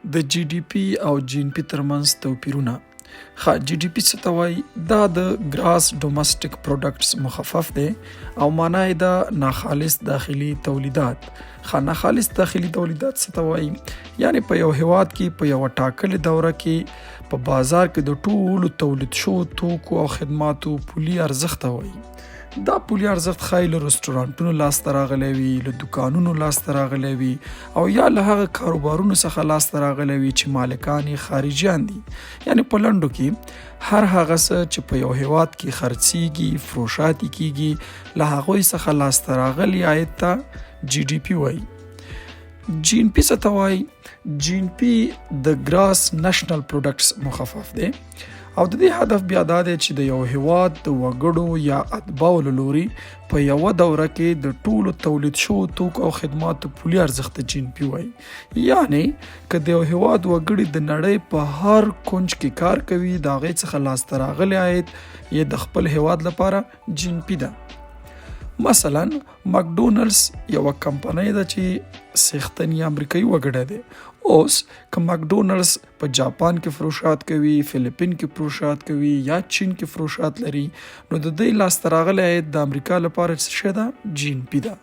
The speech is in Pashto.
د جی ډي پي او جي ان پي ترمنځ توپیرونه. جی ډي پي څه ته وایي؟ دا د ګراس ډومسټک پروډکټس مخفف دی او معنا یې د ناخالص داخلي تولیدات. ناخالص داخلي تولیدات څه ته وایي؟ یعنې په یو هیواد کې په یوه ټاکلې دوره کې په بازار کې د ټولو تولید شوو توکو او خدماتو پولي ارزښت ته وایي. دا پولي ارزښت ښایي له رستورانتونو لاسته راغلی وي، له دوکانونو لاسته راغلی وي او یا له هغه کاروبارونو څخه لاسته راغلی وي چې مالکان یې خارجیان دي. یعنې په لنډو کې هر هغه څه چې په یو هیواد کې خرڅیږي، فروشات یې کیږي، له هغوی څخه لاسته راغلي عاید ته جي ډي پي وایي. جي ان پي څه ته وایي؟ جي ان پي د ګراس نشنل پروډکټس مخفف دی او د دې هدف بیا دا دی چې د یو هیواد د وګړو یا اتباعو له لوري په یوه دوره کې د ټولو تولید شوو توکو او خدماتو پولي ارزښت ته جي ان پي وایي. یعنې که د یو هیواد وګړي د نړۍ په هر کونج کې کار کوي، د هغې څخه لاسته راغلی عاید یې د خپل هیواد لپاره جي ان پي ده. مثلا مکډونلډز یوه کمپنۍ ده چې څښتن یې امریکایي وګړی دی. اوس که مکډونلډز په جاپان کې فروشات کوي، فلیپین کې فروشات کوي یا چین کې فروشات لري، نو د دوی لاسته راغلی عاید د امریکا لپاره څه شی ده؟ جي ان پي ده.